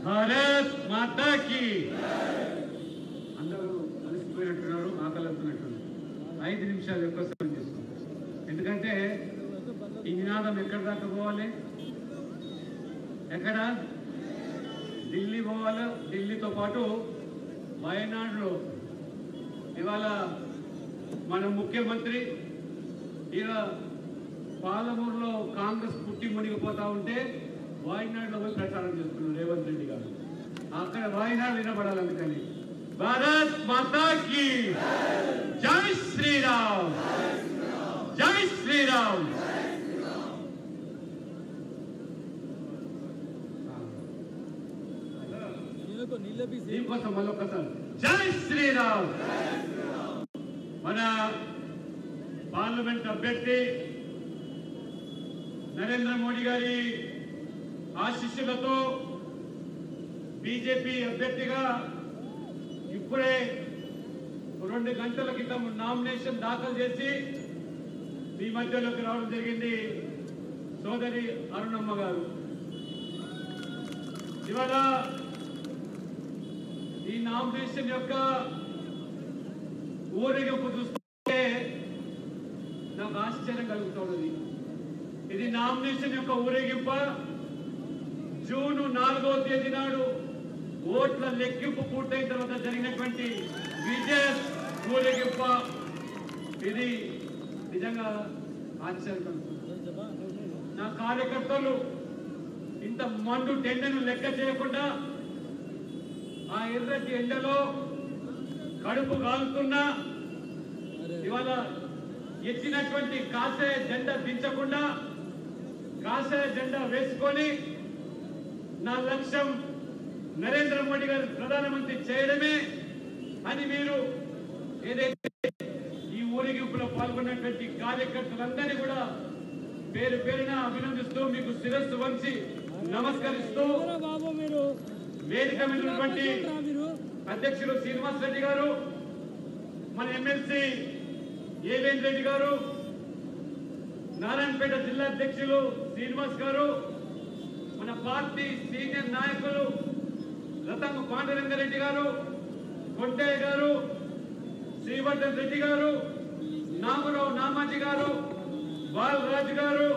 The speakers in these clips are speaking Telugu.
భారత్ మాతాకి అందరూ అలసిపోయినట్టున్నారు, ఆకలిస్తున్నట్టున్నారు. 5 నిమిషాలు ఎక్కువ సమయం తీసుకుంటారు. ఎందుకంటే ఈ నినాదం ఎక్కడ దాకా పోవాలి? ఎక్కడ? ఢిల్లీ పోవాలి. ఢిల్లీతో పాటు వయనాడులో ఇవాళ మన ముఖ్యమంత్రి ఇక పాలమూరులో కాంగ్రెస్ పుట్టి మునిగిపోతా ఉంటే వాయనాడులో పోయి ప్రచారం చేస్తున్నారు రేవంత్ రెడ్డి గారు. అక్కడ వాయనాడు వినబడాలి. అందుకని భారత్ మాతాకి జై శ్రీరామ్, జై శ్రీరామ్. దీనికోసం మళ్ళొక్కసారి జై శ్రీరామ్. మన పార్లమెంట్ అభ్యర్థి నరేంద్ర మోడీ గారి ఆశీస్సులతో బీజేపీ అభ్యర్థిగా ఇప్పుడే 2 గంటల క్రితం నామినేషన్ దాఖలు చేసి మీ మధ్యలోకి రావడం జరిగింది సోదరి అరుణమ్మ గారు. ఇవాళ ఈ నామినేషన్ యొక్క ఊరేగింపు చూస్తుంటే నాకు ఆశ్చర్యం కలుగుతున్నది. ఇది నామినేషన్ యొక్క ఊరేగింప. జూన్ 4వ తేదీ నాడు ఓట్ల లెక్కింపు పూర్తయిన తర్వాత జరిగినటువంటి విజయ ఊరేగింప. ఇది నిజంగా ఆశ్చర్యం కలుగుతుంది. నా కార్యకర్తలు ఇంత మండు టెండను లెక్క చేయకుండా ఆ ఎర్రటి ఎండలో కడుపు కాలుతున్నా ఇవాళ ఎత్తినటువంటి కాషాయ జెండా దించకుండా కాషాయ జెండా వేసుకొని నా లక్ష్యం నరేంద్ర మోడీ గారు ప్రధానమంత్రి చేయడమే అని మీరు ఏదైతే ఈ ఊరేగింపులో పాల్గొన్నటువంటి కార్యకర్తలందరినీ కూడా పేరు పేరున అభినందిస్తూ మీకు శిరస్సు వంచి నమస్కరిస్తూ వేదిక మీద ఉన్నటువంటి అధ్యక్షులు శ్రీనివాస్ రెడ్డి గారు, మన ఎమ్మెల్సీ ఏలేన్ రెడ్డి గారు, నారాయణపేట జిల్లా అధ్యక్షులు శ్రీనివాస్ గారు, మన పార్టీ సీనియర్ నాయకులు రతన్ పాండురంగారెడ్డి గారు, కొండయ్య గారు, శ్రీవర్ధన్ రెడ్డి గారు, నామరావు నామాజీ గారు, బాలరాజు గారు,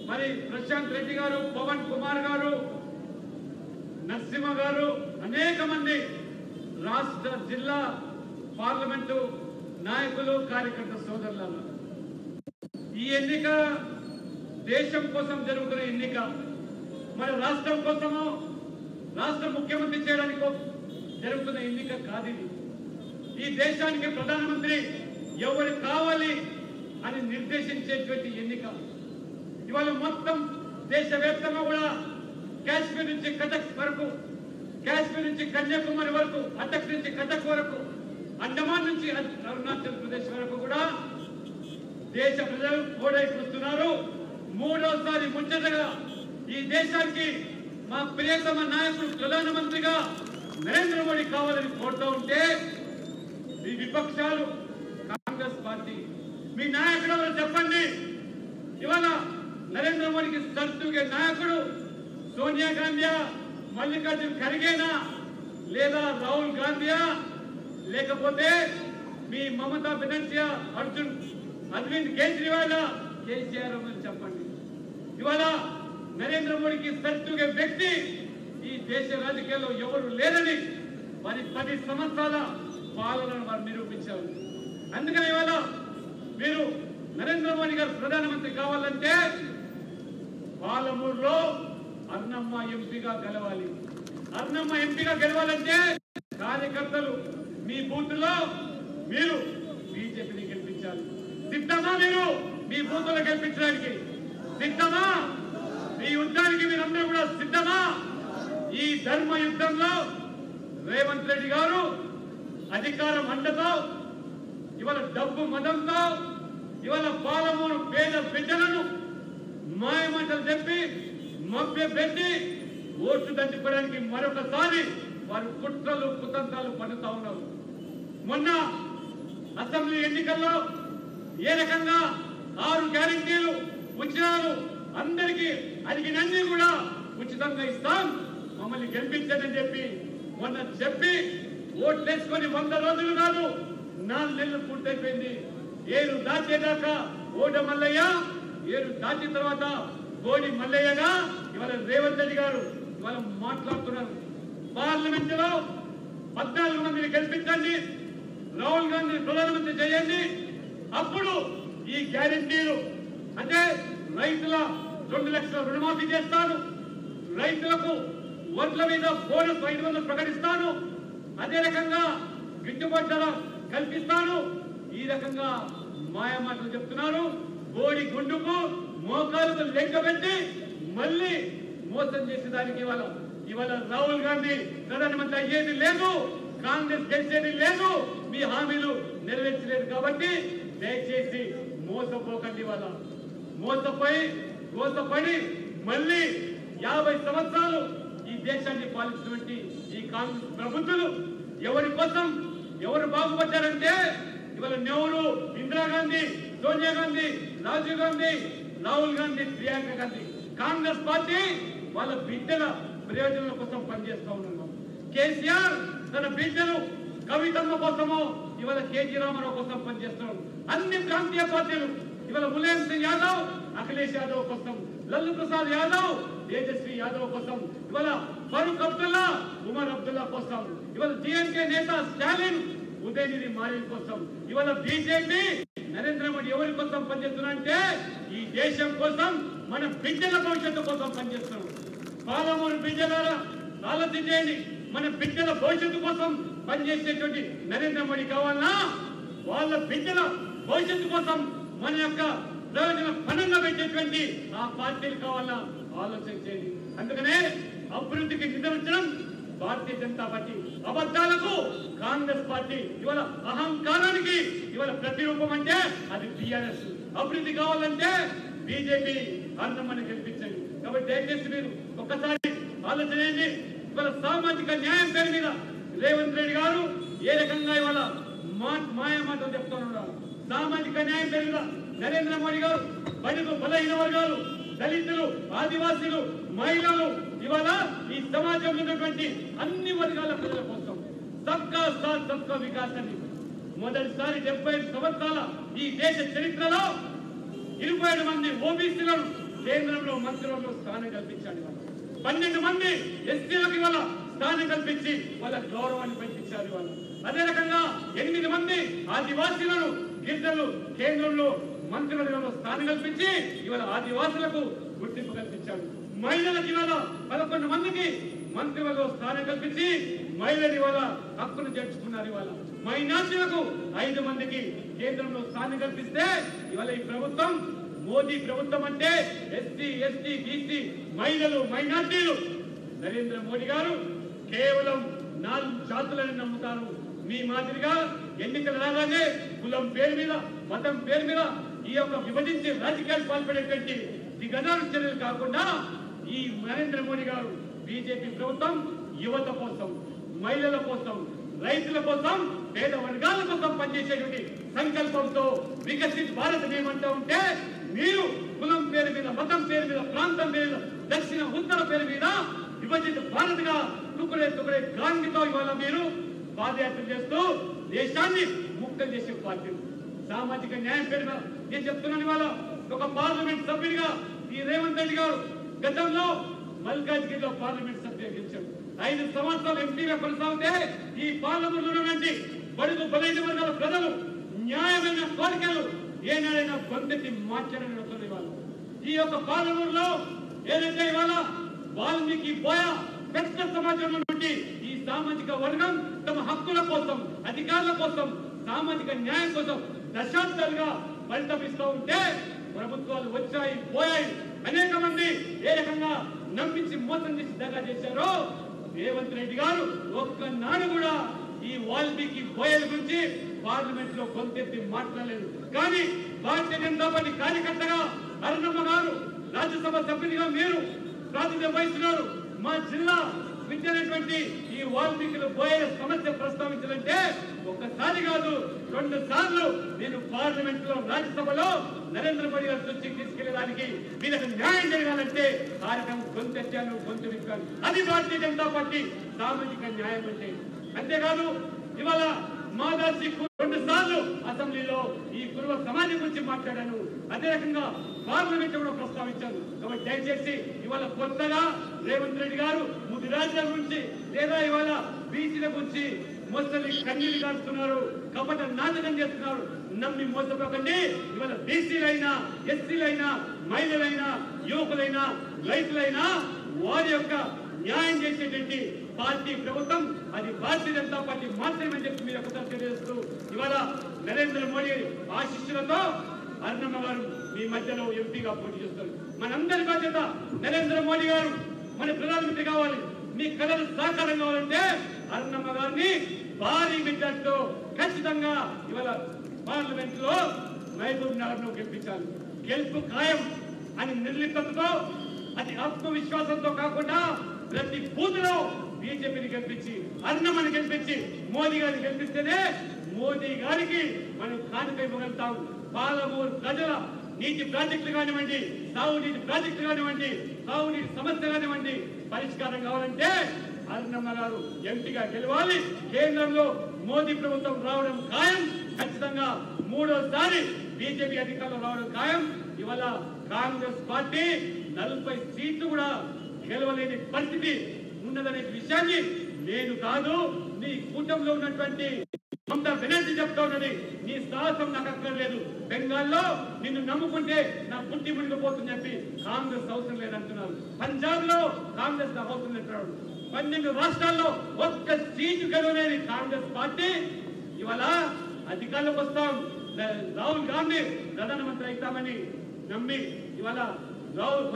మరి ప్రశాంత్ రెడ్డి గారు, పవన్ కుమార్ గారు, నరసింహ గారు, అనేక మంది రాష్ట్ర జిల్లా పార్లమెంటు నాయకులు కార్యకర్త సోదరులు. ఈ ఎన్నిక దేశం కోసం జరుగుతున్న ఎన్నిక. మన రాష్ట్రం కోసము రాష్ట్ర ముఖ్యమంత్రి చేయడానికి జరుగుతున్న ఎన్నిక కాదు ఇది. ఈ దేశానికి ప్రధానమంత్రి ఎవరు కావాలి అని నిర్దేశించేటువంటి ఎన్నిక. ఇవాళ మొత్తం దేశవ్యాప్తంగా కూడా కాశ్మీర్ నుంచి కటక్ వరకు, కాశ్మీర్ నుంచి కన్యాకుమారి వరకు, అటక్ నుంచి కటక్ వరకు, అండమాన్ నుంచి అరుణాచల్ ప్రదేశ్ వరకు కూడా దేశ ప్రజలు ఓడైపోతున్నారు. 3వసారి ముచ్చటగా ఈ దేశానికి మా ప్రియతమ నాయకుడు ప్రధానమంత్రిగా నరేంద్ర మోడీ కావాలని కోరుతూ ఉంటే ఈ విపక్షాలు కాంగ్రెస్ పార్టీ మీ నాయకుడు ఎవరు చెప్పండి? ఇవాళ నరేంద్ర మోడీకి సర్దుగే నాయకుడు సోనియా గాంధీయా, మల్లికార్జున్ ఖర్గేనా, లేదా రాహుల్ గాంధీయా, లేకపోతే మీ మమతా బెనర్జీయా, అరవింద్ కేజ్రీవాల్, కేసీఆర్ అని చెప్పండి. ఇవాళ నరేంద్ర మోడీకి సర్దుగే వ్యక్తి ఈ దేశ రాజకీయాల్లో ఎవరు లేరని వారి 10 సంవత్సరాల పాలనను వారు నిరూపించారు. అందుకని ఇవాళ మీరు నరేంద్ర మోడీ గారు ప్రధానమంత్రి కావాలంటే పాలమూరులో అరుణమ్మ ఎంపీగా గెలవాలి. అరుణమ్మ ఎంపీగా గెలవాలంటే కార్యకర్తలు మీ బూత్లో మీరు బీజేపీని గెలిపించాలి. సిద్ధమా? మీరు మీ బూత్లో గెలిపించడానికి సిద్ధమా? మీ యుద్ధానికి మీరందరూ కూడా సిద్ధమా? ఈ ధర్మ యుద్ధంలో రేవంత్ రెడ్డి గారు అధికారం అండతో, ఇవాళ డబ్బు మదంతో, ఇవాళ పాలమూరు పేద బిడ్డలను మాయమాటలు చెప్పి మభ్య పెట్టి ఓట్లు దంచుకోవడానికి మరొకసారి వారు కుట్రలు కుతంత్రాలు పన్నుతా ఉన్నారు. మొన్న అసెంబ్లీ ఎన్నికల్లో ఏ రకంగా 6 గ్యారెంటీలు ఉచితాలు అందరికీ అడిగినన్ని కూడా ఉచితంగా ఇస్తాం, మా మమ్మల్ని గెలిపించండి చెప్పి మొన్న చెప్పి ఓట్లేసుకొని 100 రోజులు కాదు 4 నెలలు పూర్తయిపోయింది. ఏరు దాచేదాకా ఓట మల్లయ్య, ఏరు దాచిన తర్వాత గోడి మల్లయ్యగా ఇవాళ రేవంత్ రెడ్డి గారు ఇవాళ మాట్లాడుతున్నారు. పార్లమెంట్ లో 14 మందిని గెలిపించండి, రాహుల్ గాంధీ ప్రధానమంత్రి చేయండి, అప్పుడు ఈ గ్యారెంటీలు అంటే రైతుల 2 లక్షల రుణమాఫీ చేస్తాను, రైతులకు వడ్ల మీద బోనస్ 500 ప్రకటిస్తాను, అదే రకంగా గిట్టుబాటు ధర కల్పిస్తాను. ఈ రకంగా మాయమాటలు చెప్తున్నారు. గోడి గుండుకు మోకాలకు లెక్క పెట్టి మళ్ళీ మోసం చేసేదానికి ఇవాళ రాహుల్ గాంధీ ప్రధానమంత్రి అయ్యేది లేదు, కాంగ్రెస్ గెలిచేది లేదు, మీ హామీలు నెరవేర్చలేదు. కాబట్టి దయచేసి మోసపోకండి. మోసపడి మళ్ళీ 50 సంవత్సరాలు ఈ దేశాన్ని పాలించినటువంటి ఈ కాంగ్రెస్ ప్రభుత్వాలు ఎవరి కోసం ఎవరు బాగుపడ్డారంటే ఇవాళ నెహ్రూ, ఇందిరాగాంధీ, సోనియా గాంధీ, రాజీవ్ గాంధీ, రాహుల్ గాంధీ, ప్రియాంక గాంధీ. కాంగ్రెస్ పార్టీ వాళ్ళ బిడ్డల ప్రయోజనాల కోసం పనిచేస్తూ ఉన్నాం. కేసీఆర్ తన బిడ్డలు కవితమ్మ కోసమో ఇవాళ కేజీ రామారావు కోసం పనిచేస్తున్నాం. అన్ని ప్రాంతీయ పార్టీలు ఇవాళ ములాయం సింగ్ యాదవ్, అఖిలేష్ యాదవ్ కోసం, లల్లు ప్రసాద్ యాదవ్, తేజస్వి యాదవ్ కోసం, ఇవాళ ఫరూక్ అబ్దుల్లా, ఉమర్ అబ్దుల్లా కోసం, ఇవాళ డిఎంకే నేత స్టాలిన్, ఉదయనిధి మాలిన్ కోసం, ఇవాళ బీజేపీ నరేంద్ర మోడీ ఎవరి కోసం పనిచేస్తున్నారంటే ఈ దేశం కోసం, మన బిడ్డల భవిష్యత్తు కోసం పనిచేస్తున్నాం. పాలమూరు బిడ్డలారా ఆలోచించేయండి. మన బిడ్డల భవిష్యత్తు కోసం పనిచేసేటువంటి నరేంద్ర మోడీ కావాలన్నా, వాళ్ళ బిడ్డల భవిష్యత్తు కోసం మన యొక్క ప్రయోజనం పనుల్లో పెట్టేటువంటి ఆ పార్టీలు కావాలన్నా ఆలోచన చేయండి. అందుకనే అభివృద్ధికి నిదర్శనం భారతీయ జనతా పార్టీ, అబద్ధాలకు కాంగ్రెస్ పార్టీ, ఇవాళ అహంకారానికి ఇవాళ ప్రతిరూపం అంటే అది టిఆర్ఎస్. అభివృద్ధి కావాలంటే బీజేపీ అన్నమని గెలిపించండి. కాబట్టి దయచేసి మీరు ఒక్కసారి ఆలోచన చేయండి. ఇవాళ సామాజిక న్యాయం పేరు మీద రేవంత్ రెడ్డి గారు ఏ రకంగా ఇవాళ మాయమాటలు చెప్తున్నారు. సామాజిక న్యాయం పేరు మీద నరేంద్ర మోడీ గారు బడుగు బలహీన వర్గాలు, దళితులు, ఆదివాసీలు, మహిళలు ఇవాళ ఈ సమాజంలో ఉన్నటువంటి అన్ని వర్గాల ప్రజల కోసం సబ్కా సాత్ సబ్కా వికాస్ అని మొదటిసారి 75 సంవత్సరాల ఈ దేశ చరిత్రలో 27 మంది ఓబీసీలను కేంద్రంలో మంత్రులలో స్థానం కల్పించాడు. 12 మంది ఎస్సీలకు ఇవాళ స్థానం కల్పించి వాళ్ళ గౌరవాన్ని పెంచారు. వాళ్ళు అదే రకంగా 8 మంది ఆదివాసీలను గిరిజనులు కేంద్రంలో మంత్రివర్గంలో స్థానం కల్పించి ఇవాళ ఆదివాసులకు గుర్తింపు కల్పించాడు. మహిళలకు ఇవాళ 11 మందికి మంత్రివర్గంలో స్థానం కల్పించి మహిళలు ఇవాళ హక్కును చేర్చుకున్నారు. ఇవాళ మైనార్టీలకు 5 మందికి కేంద్రంలో స్థానం కల్పిస్తే ఇవాళ ఈ ప్రభుత్వం మోదీ ప్రభుత్వం అంటే ఎస్సీ, ఎస్టీ, బీసీ, మహిళలు, మైనార్టీలు. నరేంద్ర మోడీ గారు కేవలం 4 జాతులను నమ్ముతారు. మీ మాదిరిగా ఎన్నికలు రాగానే కులం పేరు మీద, మతం పేరు మీద ఈ యొక్క విభజించి రాజకీయాలు పాల్పడేటువంటి దిగజారు చర్యలు కాకుండా ఈ నరేంద్ర మోడీ గారు బీజేపీ ప్రభుత్వం యువత కోసం, మహిళల కోసం, రైతుల కోసం, పేద వర్గాల కోసం పనిచేసేటువంటి సంకల్పంతో వికసిత్ భారత్ ఏమంటూ ఉంటే మీరు కులం పేరు మీద, మతం పేరు మీద, ప్రాంతం పేరు మీద, దక్షిణ ఉత్తర పేరు మీద విభజిత భారత్ గా టుకుడే గాంధీతో ఇవాళ మీరు పాదయాత్ర చేస్తూ దేశాన్ని ముక్తం చేసే పార్టీ. సామాజిక న్యాయం పేరు మీద నేను చెప్తున్నాను. ఇవాళ ఒక పార్లమెంట్ సభ్యుడిగా ఈ రేవంత్ రెడ్డి గారు గతంలో మల్కాజ్గిరిలో పార్లమెంట్ సభ్యులు గెలిచాడు. 5 సంవత్సరాలు ఎంపీగా కొనసాగితే ఈ పార్లమెంట్ ఉన్నటువంటి బడుగు బలైన వర్గాల ప్రజలు న్యాయమైన కోరికలు ఏనాడైనా గొంతెత్తి మార్చారని అడుగుతున్నారు. ఇవాళ ఈ యొక్క పార్లమెంట్ లో ఏదైతే ఇవాళ వాల్మీకి బోయ పెద్ద సమాజంలో నుండి ఈ సామాజిక వర్గం తమ హక్కుల కోసం, అధికారుల కోసం, సామాజిక న్యాయం కోసం దశాబ్దాలుగా పరితపిస్తూ ఉంటే ప్రభుత్వాలు వచ్చాయి, పోయాయి. అనేక మంది ఏ రకంగా నమ్మించి మోసం చేసి దగా చేశారో రేవంత్ రెడ్డి గారు ఒక్కనాడు కూడా ఈ వాల్మీకి బోయల గురించి పార్లమెంట్ లో గొంతెత్తి మాట్లాడలేదు. కానీ భారతీయ జనతా పార్టీ కార్యకర్తగా అరుణమ్మ గారు, రాజ్యసభ సభ్యునిగా మీరు ప్రాతినిధ్యం వహిస్తున్నారు. మా జిల్లా విద్యనటువంటి ఈ వాల్మీకులు బోయే సమస్య ప్రస్తావించాలంటే ఒక్కసారి కాదు 2 సార్లు నేను పార్లమెంట్ లో రాజ్యసభలో నరేంద్ర మోడీ గారి దృష్టికి తీసుకెళ్లేదానికి వీళ్ళకి న్యాయం జరగాలంటే కార్యక్రమం గొంతెత్తాను గొంతు విప్పాను. అది భారతీయ జనతా పార్టీ సామాజిక న్యాయం అంటే. అంతేకాదు ఇవాళ మాదాసి 2 సార్లు అసెంబ్లీలో ఈ కురువ సమాజం గురించి మాట్లాడాను. అదే రకంగా పార్లమెంట్ కూడా ప్రస్తావించాను. కాబట్టి దయచేసి ఇవాళ కొత్తగా రేవంత్ రెడ్డి గారు ముదిరాజుల గురించి లేదా ఇవాళ బీసీల గురించి మొసలి కన్నీళ్ళు కాస్తున్నారు, కపట నాటకం చేస్తున్నారు. నమ్మి మోసపోకండి. ఇవాళ బీసీలైనా, ఎస్సీలైనా, మహిళలైనా, యువకులైనా, రైతులైనా వారి యొక్క న్యాయం చేసేటువంటి పార్టీ ప్రభుత్వం అది భారతీయ జనతా పార్టీ మాత్రమే చెప్పి మీరు ఒకసారి తెలియజేస్తూ ఇవాళ నరేంద్ర మోడీ ఆశీస్సులతో అరుణమ్మ గారు మీ మధ్యలో ఎంపీగా పోటీ చేస్తారు. మనందరి బాధ్యత నరేంద్ర మోడీ గారు మన ప్రధానమంత్రి కావాలి. మీ కళలు సాకారం కావాలంటే అరుణమ్మ గారిని భారీ మెజార్టీతో ఖచ్చితంగా ఇవాళ పార్లమెంట్ లో మహబూబ్ నగర్ లో గెలిపించాలి. గెలుపు ఖాయం అని నిర్లిప్తతో అది ఆత్మవిశ్వాసంతో కాకుండా ప్రతి బూత్ లో బీజేపీని గెలిపించి అరుణమ్మని గెలిపించి మోదీ గారిని గెలిపిస్తేనే మోదీ గారికి మనం కానుక ఇవ్వగలుగుతాం. పాలమూరు ప్రజల నీటి ప్రాజెక్టులు కానివ్వండి, సాగునీటి ప్రాజెక్టులు కానివ్వండి, సాగునీటి సమస్య కానివ్వండి పరిష్కారం కావాలంటే అరుణమ్మ గారు ఎంపీగా గెలవాలి. కేంద్రంలో మోదీ ప్రభుత్వం రావడం ఖాయం. ఖచ్చితంగా 3వసారి బీజేపీ అధికారంలో రావడం ఖాయం. ఇవాళ కాంగ్రెస్ పార్టీ 40 సీట్లు కూడా గెలవలేని పరిస్థితి ఉన్నదనే విషయాన్ని నేను కాదు, నీ కూటమిలో ఉన్నటువంటి మమతా బెనర్జీ చెప్తా ఉన్నది. నీ సాహసం నాకు అక్కర్లేదు. బెంగాల్లో నిన్ను నమ్ముకుంటే నా పుట్టి మునిగిపోతుందని చెప్పి కాంగ్రెస్ అవసరం లేదంటున్నారు. పంజాబ్ లో కాంగ్రెస్ అవసరం లేదంటున్నాడు. 12 రాష్ట్రాల్లో 1 సీటు గెలవలేని కాంగ్రెస్ పార్టీ ఇవాళ అధికారంలోకి వస్తాం, రాహుల్ గాంధీ ప్రధానమంత్రి అవుతామని నమ్మి ఇవాళ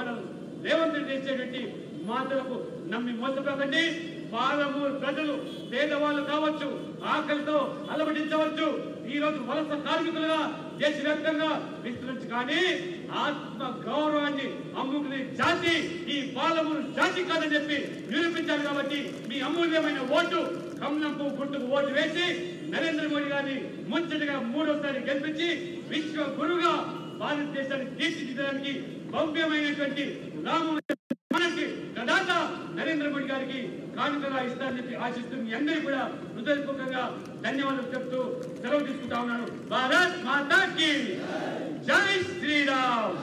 మనం రేవంత్ రెడ్డి చేసేటువంటి మాటలకు నమ్మి మోసపోకండి. పాలమూరు ప్రజలు పేదవాళ్ళు కావచ్చు, ఆకలితో అలవడించవచ్చు, ఈ రోజు వలస కార్మికులుగా దేశవ్యాప్తంగా విస్తరించి కానీ ఆత్మ గౌరవాన్ని అమ్ముకునే జాతి ఈ పాలమూరు జాతి కాదని చెప్పి నిరూపించాలి. కాబట్టి మీ అమూల్యమైన ఓటు కమలంపు గుర్తుకు ఓటు వేసి నరేంద్ర మోడీ గారిని ముచ్చటగా 3వసారి గెలిపించి విశ్వ గురువుగా భారతదేశాన్ని తీర్చిదిద్దడానికి భవ్యమైనటువంటి మనకి ప్రధాత నరేంద్ర మోడీ గారికి కానుకగా ఇస్తారని చెప్పి ఆశిస్తూ మీ అందరికీ కూడా హృదయపూర్వకంగా ధన్యవాదాలు చెప్తూ సెలవు తీసుకుంటా ఉన్నాను. భారత్ మాతా కీ జై శ్రీరామ్.